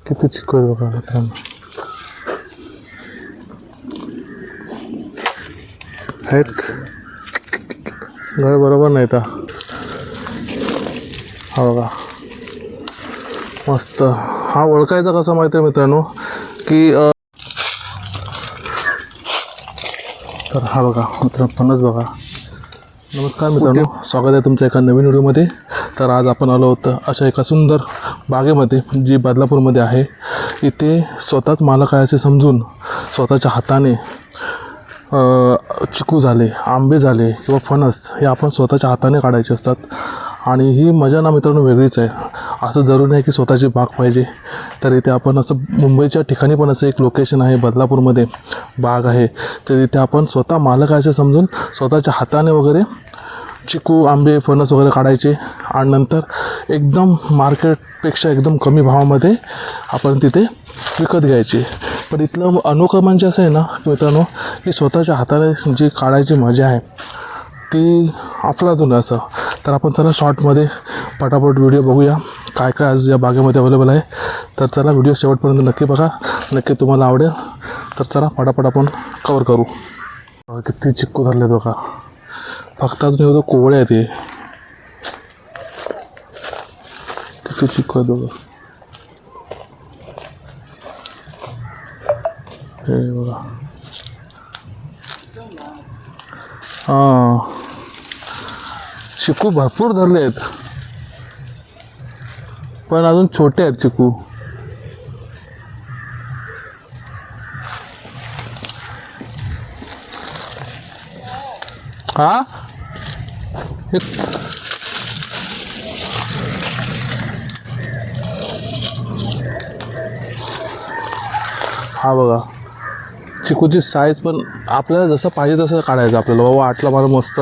किती चिकू आहे बघा मित्रांनो. आहेत घर बरोबर नाही तर. हा बघा मस्त. हा ओळखायचा कसा माहिती आहे मित्रांनो की तर हा बघा मित्रांनो फणस बघा. नमस्कार मित्रांनो, स्वागत आहे तुमच्या एका नवीन व्हिडिओमध्ये. तर आज आपण आलो होतो अशा एका सुंदर बागेमध्ये जी बदलापूरमध्ये आहे. इथे स्वतःच मालक आहे असे समजून स्वतःच्या हाताने चिकू झाले, आंबे झाले किंवा फणस हे आपण स्वतःच्या हाताने काढायचे असतात. आणि ही मजा ना मित्रांनो वेगळीच आहे. असं जरूर नाही की स्वतःची बाग पाहिजे. तर इथे आपण असं मुंबईच्या ठिकाणी पण असं एक लोकेशन आहे बदलापूरमध्ये बाग आहे. तर इथे आपण स्वतः मालक आहे असे समजून स्वतःच्या हाताने वगैरे चिकू आंबे फणस वगैरे काढायचे आणि नंतर एकदम मार्केटपेक्षा एकदम कमी भावामध्ये आपण तिथे विकत घ्यायचे. पण इथलं अनोखं म्हणजे असं आहे ना मित्रांनो की स्वतःच्या हाताने जी काढायची मजा आहे ती अफलातून असं. तर आपण चला शॉर्टमध्ये पटापट व्हिडिओ बघूया काय काय आज या बागेमध्ये अवेलेबल आहे. तर चला व्हिडिओ शेवटपर्यंत नक्की बघा, नक्की तुम्हाला आवडेल. तर चला पटापट आपण कवर करू. किती चिक्कू धरले बघा. फक्त अजून एवढं कोवळे आहेत. किती चिक्कू आहेत बघा. हे बघा. हां चिकू भरपूर धरले आहेत पण अजून छोटे आहेत चिकू. हा हा बघा चिकूची साईज पण आपल्याला जसं पाहिजे तसं काढायचं. आपल्याला बाबा आटला मला मस्त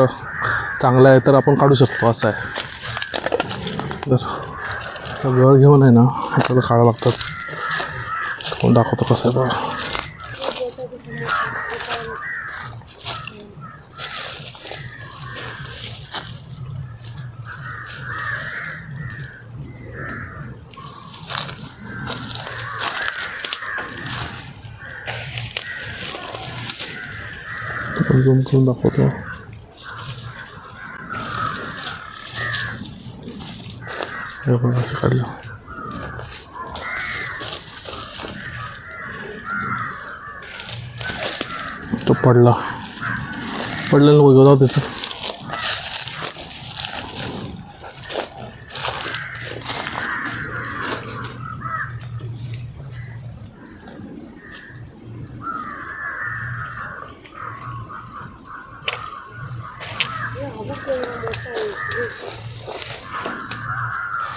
चांगला आहे तर आपण काढू शकतो असं आहे. तर गळ घेऊन आहे ना आपल्याला काढावं लागतात. कोण दाखवतो कसं आहे बघा. झूम करून दाखवतो. हे बघा काढलं. तो पडला नको घेऊ जाऊ त्याचं.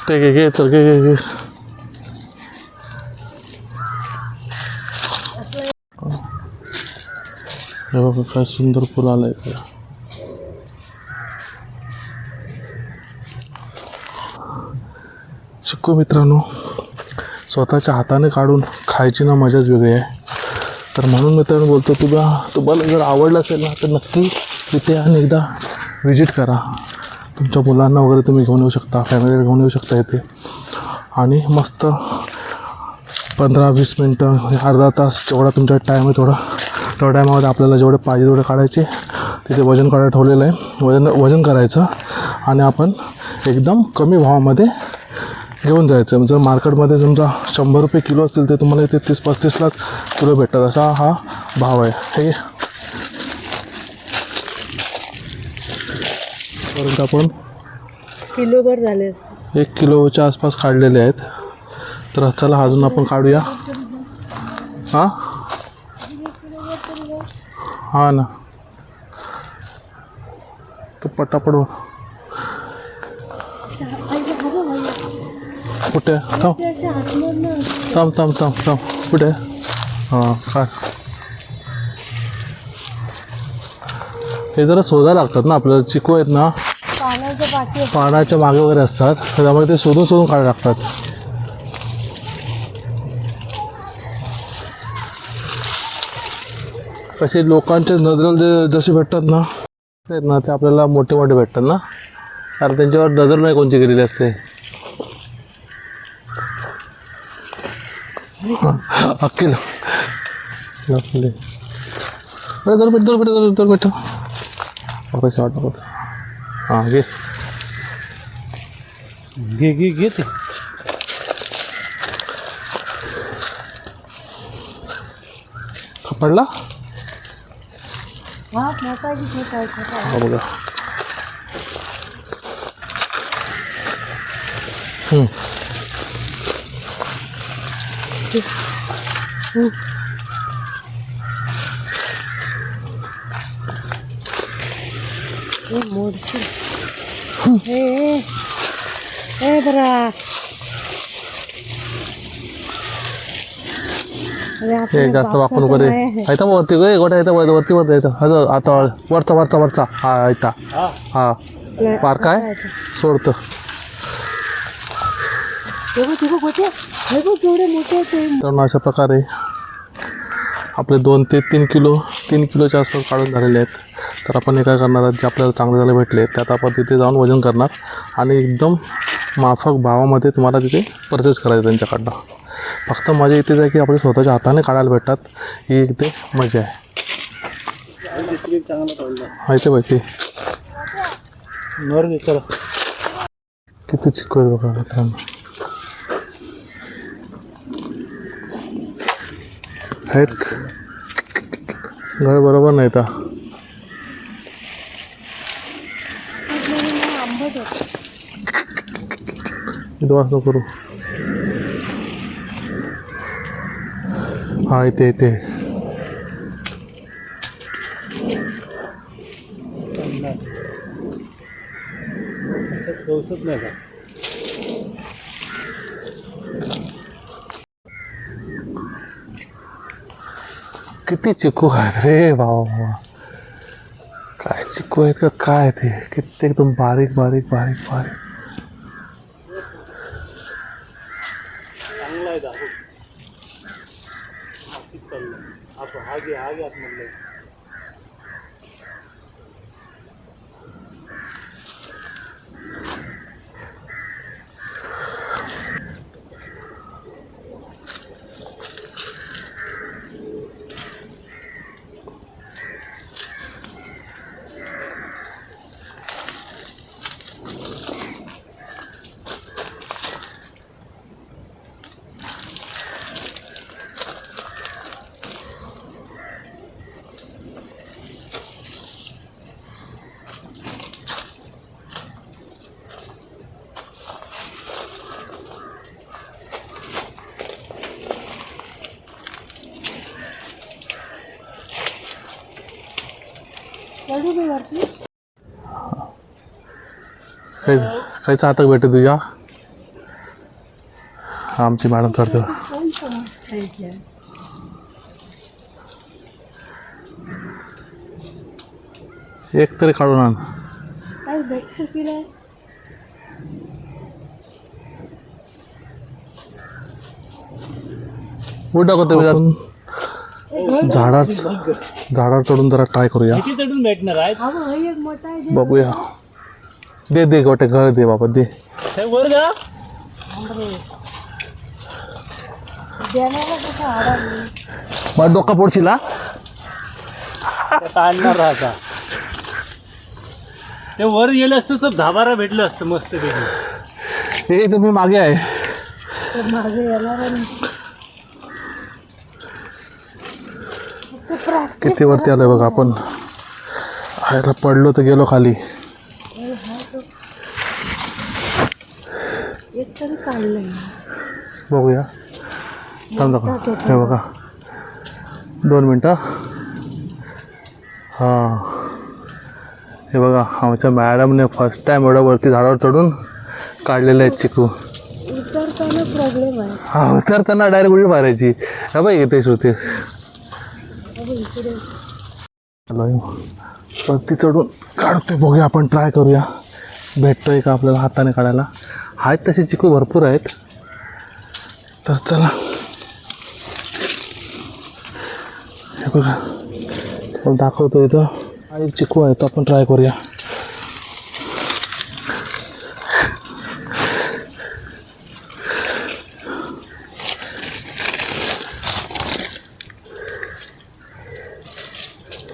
घे तर घे. हे बघा काय सुंदर फुल आलंय. चिकू मित्रांनो स्वतःच्या हाताने काढून खायची ना मजाच वेगळी आहे. तर म्हणून मित्रांनो बोलतो तुम्हाला जर आवडलं असेल ना तर नक्की तिथे आणि एकदा विजिट करा. तुमच्या मुलांना वगैरे तुम्ही घेऊन येऊ शकता, फॅमिलीला घेऊन येऊ शकता इथे. आणि मस्त 15-20 मिनटं अर्धा तास जेवढा तुमचा टाईम आहे तेवढ्या टायमामध्ये आपल्याला जेवढे पाहिजे तेवढे काढायचे. तिथे वजन काढायला ठेवलेलं आहे. वजन करायचं आणि आपण एकदम कमी भावामध्ये घेऊन जायचं. जर मार्केटमध्ये समजा 100 रुपये किलो असतील ते तुम्हाला इथे 30-35 लाख किलो भेटतात असा हा भाव आहे. हे परंतु आपण किलोभर झाले 1 किलोच्या आसपास काढलेले आहेत. तर चला अजून आपण काढूया. हा ना तो पटापट कुठे थांब कुठे. हां काढ. हे जरा शोधायला लागतात ना आपल्याला. चिकू आहेत ना पाण्याच्या मागे वगैरे असतात त्यामुळे ते शोधून काढायला लागतात. कसे लोकांच्या नजरेला जसे भेटतात ना ते आपल्याला मोठे भेटतात ना. कारण त्यांच्यावर नजर नाही कोणची गेलेली असते. अक्कीला लपले. अरे दोन मिनिट आता शॉर्ट नको. हां घे घे घे घे ते पडला. हा मोठा आहे की छोटा आहे? छोटा आहे. हा बघा. हे मोडशी. हे बरा. अरे हे आपल्या जास्त वाकू नको बापाचं रे. नाही आहे. ऐता वरती गे गोठा येतं वरती येतं. हा आता वरचा हा ऐता. हा पार काय सोडतं. हे बघ गोटे. हे बघ केवढे मोठे आहेत ते. तर अशा प्रकारे आपले 2 ते 3 किलोच्या आसपास काढून झालेले आहेत. तर आपण हे काय करणार आहोत, जे आपल्याला चांगले झाले भेटले त्यात आपण तिथे जाऊन वजन करणार आणि एकदम माफक भावामध्ये तुम्हाला तिथे परचेस करायचं त्यांच्याकडनं. फक्त मजा इथेच आहे की आपल्या स्वतःच्या हाताने काढायला भेटतात. ही इथे मजा आहे. माहिती आहे बाकी किती चिकू आहे बघा मित्रांनो. आहेत घर बरोबर नाही तर वास नको करू. हा इथे पावसात नाही का किती चिकू आहेत रे बाबा. काय चिकू आहेत का काय ते. किती एकदम बारीक बारीक बारीक बारीक. चांगला आहे दारू आपण हा घे आतमधलं. चढू दे वरती. काहीच हातक भेटे तुझ्या. आमची मॅडम करते. एक तरी काढून आण. काय भेटतो की नाही? उठा कोणते झाडावर चढून जरा ट्राय करूया. किती चढून भेटणार आहे हा बघ, हे एक मोठा आहे. बघूया. दे गोटे गळ दे बाबा दे. वर जा देण्याला कसं आडाली. मग डोका पोडशील हा. आणणार राहता ते वर गेलं असतं तर 10-12 भेटलं असतं मस्त पैकी. हे तुम्ही मागे आहे. तर मागे येणार आणि फक्त practice किती वरती आलोय बघा आपण. आयला पडलो तर गेलो खाली. एक तरी काढलंय. बघूया. थांब दाखव. हे बघा 2 मिनटं. हां हे बघा आमच्या मॅडमने फर्स्ट टाइम एवढ्या वरती झाडावर चढून काढलेले आहेत चिकू. उतरताना प्रॉब्लेम आहे. हा उतरताना डायरेक्ट उडी मारायची. हा बाई येते श्रुती. इकडे वरती चढून काढतोय. बघूया आपण ट्राय करूया भेटतोय का आपल्याला हाताने काढायला. आहेत तसे चिकू भरपूर आहेत. तर चला हे बघा तुम्हाला दाखवतो इथं. आणि चिकू आहे तर आपण ट्राय करूया.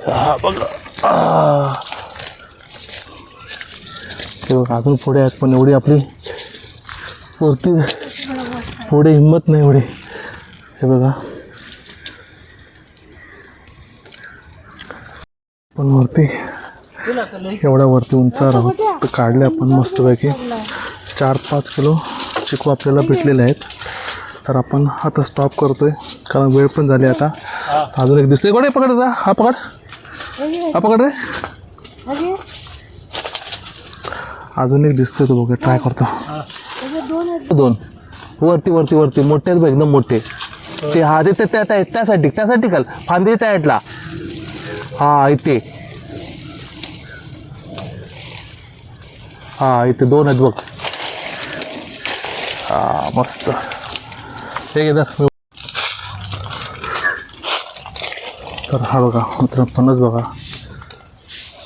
हा बघा हे बघा अजून पुढे आहेत पण एवढी आपली वरती पुढे हिंमत नाही एवढी. हे बघा पण वरती एवढ्या वरती उंचावर आहोत तर काढले आपण मस्तपैकी 4-5 किलो चिकू आपल्याला भेटलेले आहेत. तर आपण आता स्टॉप करतोय कारण वेळ पण झाली आता. अजून एक दिसतोय कोणी पकड रा हा पकड हा पकड रे. अजून एक दिसतोय तो बघा ट्राय करतो. 2 वरती वरती वरती मोठे आहेत बघ एकदम मोठे ते. हा ते त्यासाठी काल फांदी त्या ॲटला. हा इथे हा इथे 2 आहेत बघ. हा मस्त हे घे तर हा बघा मित्र फणस बघा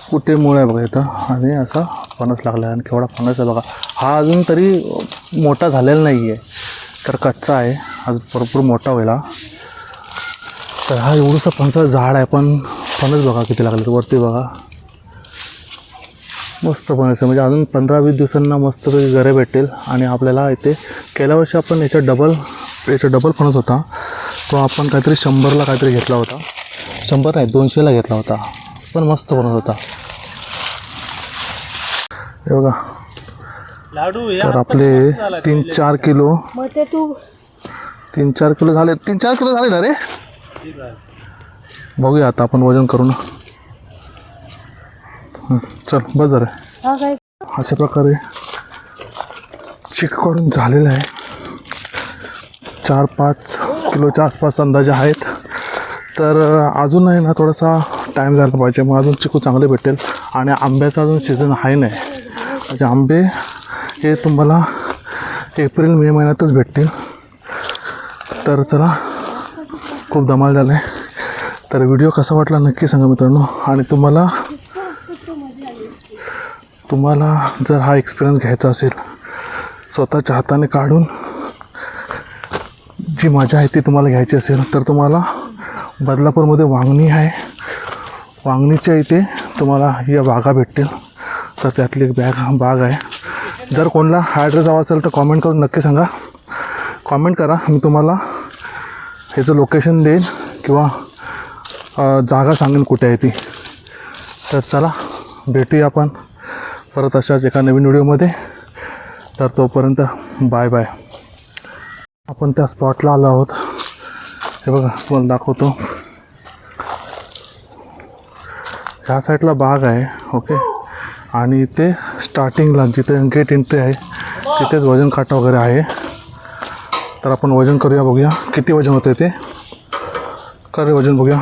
कुठे मूळ आहे बघा इथं आणि असा फणस लागला आहे. आणि केवढा फणस आहे बघा. हा अजून तरी मोठा झालेला नाही आहे तर कच्चा आहे अजून भरपूर मोठा व्हायला. तर हा एवढंसं फणसाचं झाड आहे पण फणस बघा किती लागले वरती बघा. मस्त फणस आहे म्हणजे अजून 15-20 दिवसांना मस्तपैकी घरे भेटेल. आणि आपल्याला इथे गेल्या वर्षी आपण याचा डबल फणस होता तो आपण काहीतरी 100ला काहीतरी घेतला होता. 100 नाही 200ला घेतला होता पण मस्त फणस होता. हे बघा लाडू तर आपले 3-4 किलो मग ते तू 3-4 किलो झाले. 3-4 किलो झाले ना रे. बघूया आता आपण वजन करू ना. चल बस झालं. हा काय अशा प्रकारे चिकू काढून झालेलं आहे. 4-5 किलोच्या आसपास अंदाजे आहेत. तर अजून आहे ना थोडासा टाईम झाला पाहिजे मग अजून चिकू चांगले भेटेल. आणि आंब्याचा अजून सीझन आहे नाही म्हणजे आंबे हे तुम्हाला एप्रिल-मे महिन्यातच भेटतील. तर चला खूप धमाल झालं आहे. तर व्हिडिओ कसा वाटला नक्की सांगा मित्रांनो. आणि तुम्हाला जर हा एक्सपिरियन्स घ्यायचा असेल स्वतःच्या हाताने काढून जी मजा आहे ती तुम्हाला घ्यायची असेल तर तुम्हाला बदलापूरमध्ये वांगणी आहे. वांगणीच्या इथे तुम्हाला या बागा भेटतील. तर त्यातली एक बाग आहे. जर कोणाला हा ॲड्रेस हवा असेल तर कॉमेंट करून नक्की सांगा. कॉमेंट करा मी तुम्हाला ह्याचं लोकेशन देईन किंवा जागा सांगेन कुठे आहे ती. तर चला भेटूया आपण परत अशाच एका नवीन व्हिडिओमध्ये. तर तोपर्यंत बाय बाय. आपण त्या स्पॉटला आलो आहोत. हे बघा तुम्हाला दाखवतो. ह्या साईडला बाग आहे ओके. आणि इथे स्टार्टिंगला जिथे गेट एंट्री आहे तिथेच वजन काटा वगैरे आहे. तर आपण वजन करूया बघूया किती वजन होतं ते. कर वजन बघूया.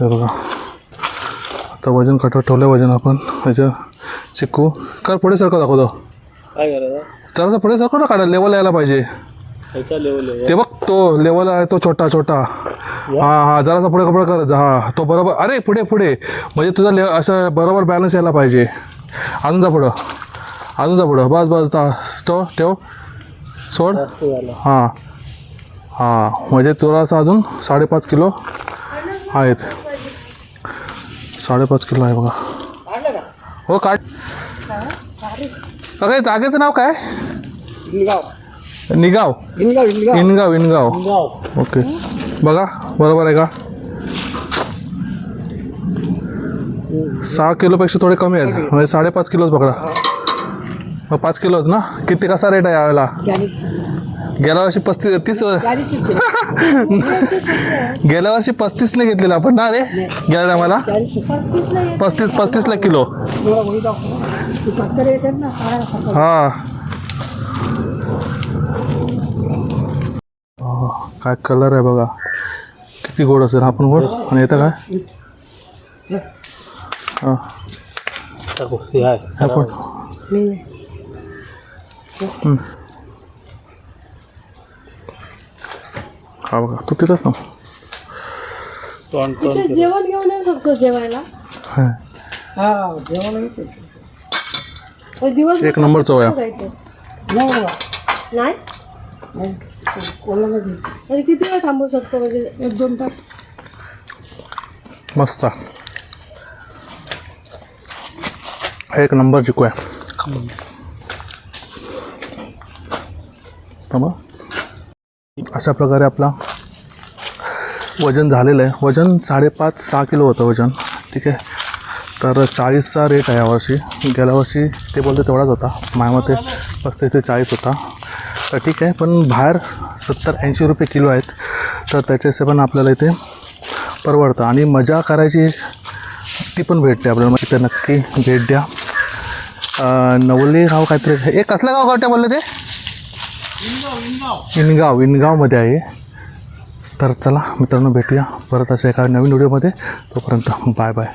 हे बघा आता वजन काटा ठेवलं वजन आपण ह्याच्या चिकू कर पुढे सारखं दाखवतो. काय करायचं जरासं पुढे सारखं ना काढा लेवल यायला पाहिजे. ते बघ तो लेवल आहे तो छोटा हां जरासा पुढे कपडा कर. हां तो बरोबर. अरे पुढे म्हणजे तुझा असं बरोबर बॅलन्स यायला पाहिजे. अजून जा पुढं बस तो ठेव सोड. हां म्हणजे थोडासा अजून 5.5 किलो आहेत. 5.5 किलो आहे बघा. हो काढ काय जागेचं नाव काय. निगाव इनगाव ओके. बघा बरोबर आहे का. 6 किलोपेक्षा थोडे कमी आहेत म्हणजे 5.5 किलोच पकडा. मग 5 किलोच ना. किती कसा रेट आहे यावेळेला. 40 गेल्या वर्षी 30 गेल्या वर्षी 35ने घेतलेलं आपण ना रे गेल्या टायमाला. 35ला किलो. हां काय कलर आहे बघा किती गोड असेल. आपण गोड आणि येतं काय हां आपण हा बघा तू तिथंच ना. जेवण घेऊन येऊ शकतो जेवायला. दिवस 1 नंबर चव आहे. नाही कोणाला दे. आणि किती वेळ थांबू शकतो म्हणजे 1-2 तास? मस्त एक नंबर चिकू आहे. मग अशा प्रकारे आपला वजन झालेलं आहे. वजन 5.5-6 किलो होतं वजन. ठीक आहे. तर 40चा रेट आहे यावर्षी. गेल्या वर्षी ते बोलते तेवढाच होता, माझ्यामते 35 ते 40 होता. तर ठीक आहे. पण बाहेर 70-80 रुपये किलो आहेत. तर त्याच्याचे पण आपल्याला इथे परवडतं आणि मजा करायची ती पण भेटते आपल्याला. मग तिथे नक्की भेट द्या. नवली गाव काहीतरी हे कसलं गाव गावट्या बोलले ते? इनगावमध्ये आहे. तर चला मित्रांनो, भेटूया परत अशा एका नवीन व्हिडिओमध्ये. तोपर्यंत बाय बाय.